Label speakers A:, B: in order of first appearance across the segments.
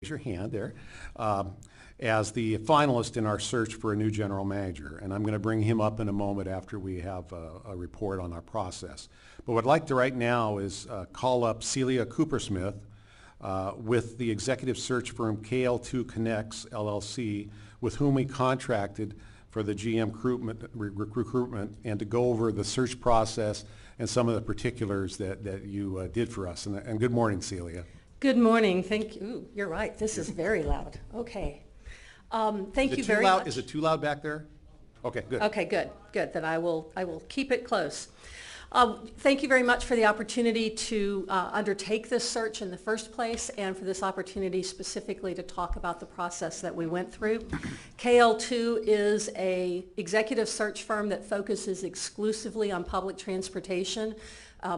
A: your hand there, as the finalist in our search for a new general manager. And I'm going to bring him up in a moment after we have a report on our process. But what I'd like to right now is call up Celia Coopersmith with the executive search firm KL2 Connects, LLC, with whom we contracted for the GM recruitment and to go over the search process and some of the particulars that you did for us. And good morning, Celia.
B: Good morning. Thank you. Ooh, you're right. This is very loud. Okay. Thank you very much.
A: Is it too loud back there? Okay, good.
B: Okay, good. Good. Then I will keep it close. Thank you very much for the opportunity to undertake this search in the first place, and for this opportunity specifically to talk about the process that we went through. KL2 is an executive search firm that focuses exclusively on public transportation.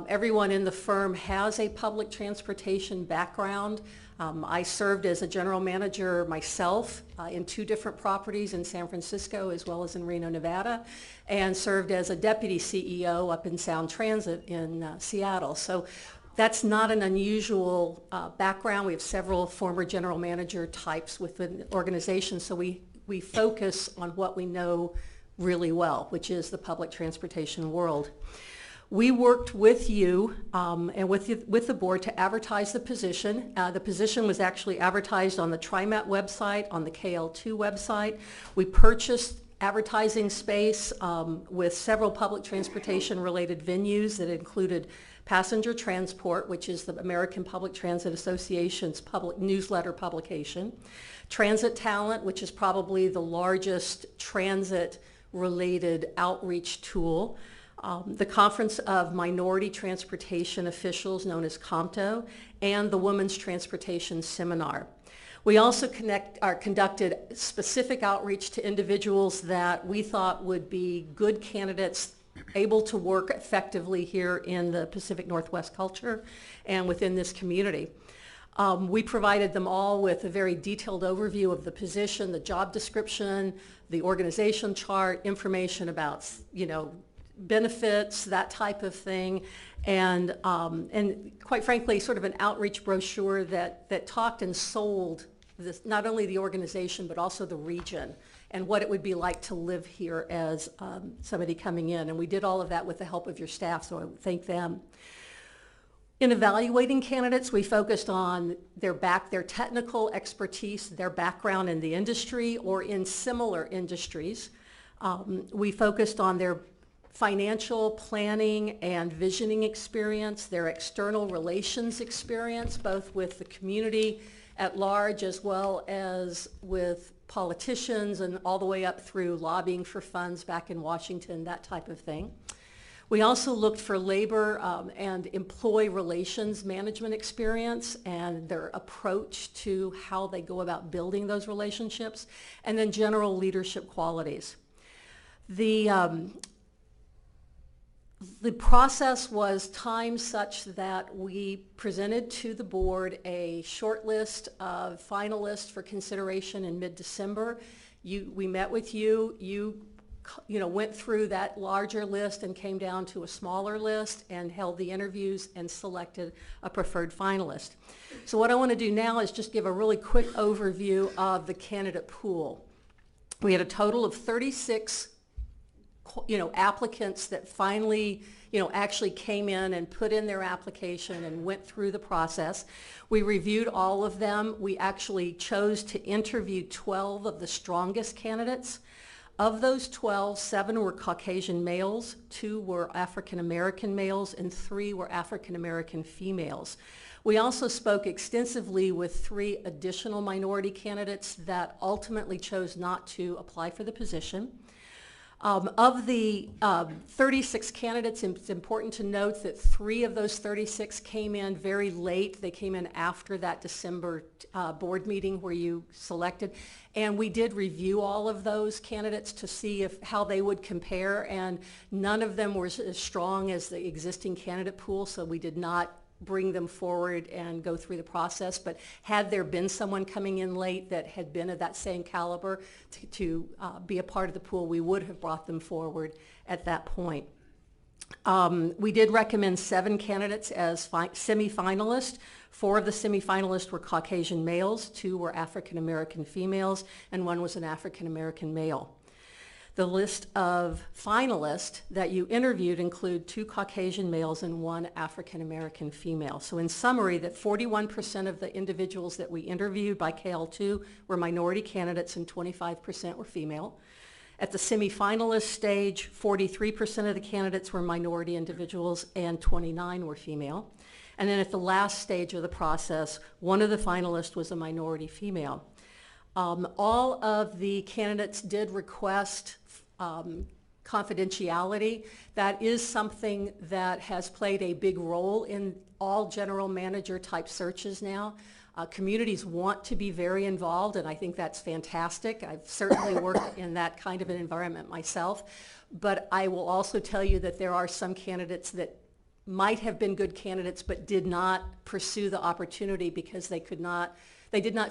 B: Everyone in the firm has a public transportation background. I served as a general manager myself in 2 different properties in San Francisco as well as in Reno, Nevada, and served as a deputy CEO up in Sound Transit in Seattle. So that's not an unusual background. We have several former general manager types within the organization, so we focus on what we know really well, which is the public transportation world. We worked with you and with the board to advertise the position. The position was actually advertised on the TriMet website, on the KL2 website. We purchased advertising space with several public transportation related venues that included Passenger Transport, which is the American Public Transit Association's public newsletter publication, Transit Talent, which is probably the largest transit related outreach tool, the Conference of Minority Transportation Officials, known as COMTO, and the Women's Transportation Seminar. We also conducted specific outreach to individuals that we thought would be good candidates able to work effectively here in the Pacific Northwest culture and within this community. We provided them all with a very detailed overview of the position, the job description, the organization chart, information about, benefits, that type of thing, and quite frankly, sort of an outreach brochure that talked and sold this, not only the organization but also the region and what it would be like to live here as somebody coming in. And we did all of that with the help of your staff, so I would thank them. In evaluating candidates, we focused on their technical expertise, their background in the industry or in similar industries. We focused on their financial planning and visioning experience, their external relations experience, both with the community at large as well as with politicians and all the way up through lobbying for funds back in Washington, that type of thing. We also looked for labor and employee relations management experience and their approach to how they go about building those relationships, and then general leadership qualities. The process was timed such that we presented to the board a short list of finalists for consideration in mid-December. We met with you. You went through that larger list and came down to a smaller list and held the interviews and selected a preferred finalist. So what I want to do now is just give a really quick overview of the candidate pool. We had a total of 36 applicants that finally, actually came in and put in their application and went through the process. We reviewed all of them. We actually chose to interview 12 of the strongest candidates. Of those 12, 7 were Caucasian males, 2 were African American males, and 3 were African American females. We also spoke extensively with 3 additional minority candidates that ultimately chose not to apply for the position. Of the 36 candidates, it's important to note that 3 of those 36 came in very late. They came in after that December board meeting where you selected. And we did review all of those candidates to see how they would compare. And none of them were as strong as the existing candidate pool, so we did not bring them forward and go through the process. But had there been someone coming in late that had been of that same caliber to be a part of the pool, we would have brought them forward at that point. We did recommend 7 candidates as semi-finalists 4 of the semifinalists were Caucasian males, 2 were African American females, and 1 was an African American male. The list of finalists that you interviewed include 2 Caucasian males and 1 African American female. So in summary, that 41% of the individuals that we interviewed by KL2 were minority candidates and 25% were female. At the semifinalist stage, 43% of the candidates were minority individuals and 29 were female. And then at the last stage of the process, 1 of the finalists was a minority female. All of the candidates did request confidentiality. That is something that has played a big role in all general manager type searches now. Communities want to be very involved, and I think that's fantastic. I've certainly worked in that kind of an environment myself, but I will also tell you that there are some candidates that might have been good candidates but did not pursue the opportunity because they did not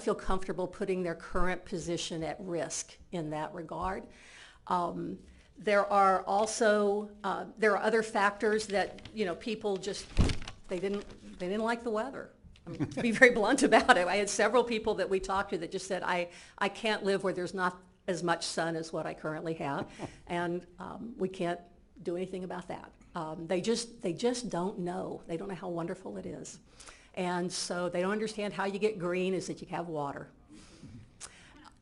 B: feel comfortable putting their current position at risk in that regard. There are also other factors that people just they didn't like the weather. I mean, to be very blunt about it, I had several people that we talked to that just said, I can't live where there's not as much sun as what I currently have, and we can't do anything about that. They just don't know. They don't know how wonderful it is. And so they don't understand how you get green is that you have water.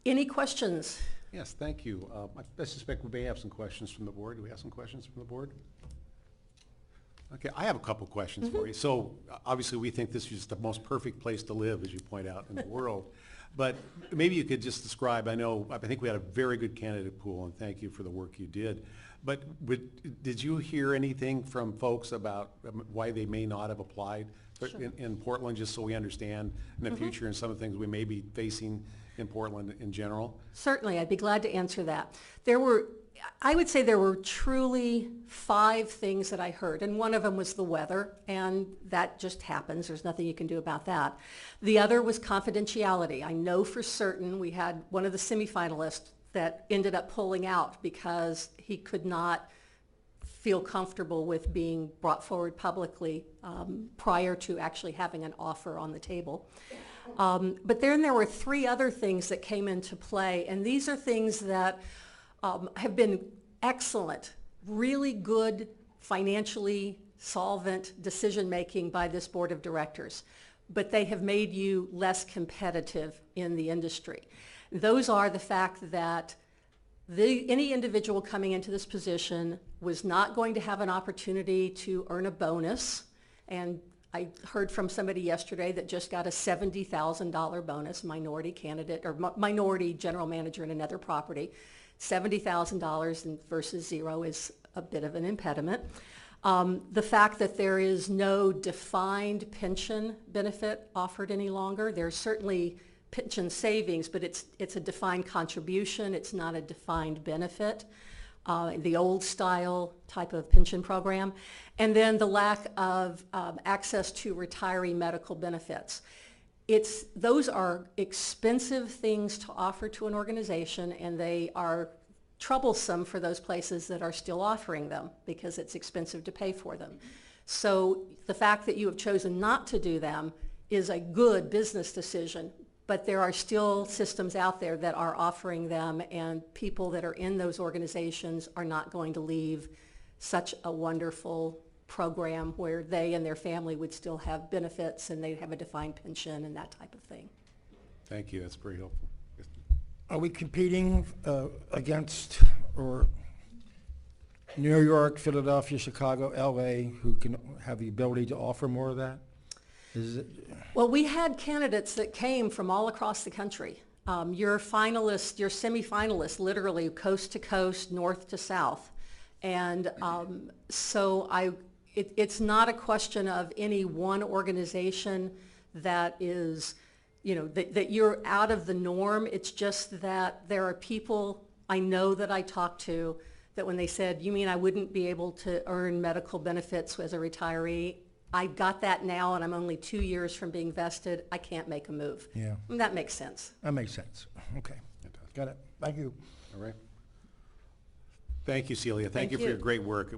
B: Any questions?
A: Yes, thank you. I suspect we may have some questions from the board. Do we have some questions from the board? Okay, I have a couple questions for you. So obviously we think this is the most perfect place to live, as you point out, in the world. But maybe you could just describe, I think we had a very good candidate pool, and thank you for the work you did. But did you hear anything from folks about why they may not have applied in Portland, just so we understand in the future and some of the things we may be facing in Portland in general? Certainly,
B: I'd be glad to answer that. I would say there were truly 5 things that I heard, and one of them was the weather, and that just happens. There's nothing you can do about that. The other was confidentiality. I know for certain we had one of the semifinalists that ended up pulling out because he could not feel comfortable with being brought forward publicly prior to actually having an offer on the table. But then there were 3 other things that came into play, and these are things that have been excellent, really good, financially solvent decision-making by this board of directors, but they have made you less competitive in the industry. Those are the fact that any individual coming into this position was not going to have an opportunity to earn a bonus, and I heard from somebody yesterday that just got a $70,000 bonus, minority candidate or minority general manager in another property. $70,000 versus 0 is a bit of an impediment. The fact that there is no defined pension benefit offered any longer. There's certainly pension savings, but it's a defined contribution. It's not a defined benefit. The old style type of pension program. And then the lack of access to retiree medical benefits. Those are expensive things to offer to an organization, and they are troublesome for those places that are still offering them because it's expensive to pay for them. So the fact that you have chosen not to do them is a good business decision, but there are still systems out there that are offering them, and people that are in those organizations are not going to leave such a wonderful program where they and their family would still have benefits and they'd have a defined pension and that type of thing.
A: Thank you. That's very helpful.
C: Are we competing against or New York, Philadelphia, Chicago, LA, who can have the ability to offer more of that?
B: Well, we had candidates that came from all across the country. Your finalists, your semifinalists, literally coast to coast, north to south. And so it's not a question of any one organization that is, that you're out of the norm. It's just that there are people I know that I talked to that when they said, you mean I wouldn't be able to earn medical benefits as a retiree? I got that now, and I'm only 2 years from being vested. I can't make a move.
C: Yeah.
B: And that makes sense.
C: That makes sense. Okay. Got it. Thank you.
A: All right. Thank you, Celia. Thank you for your great work.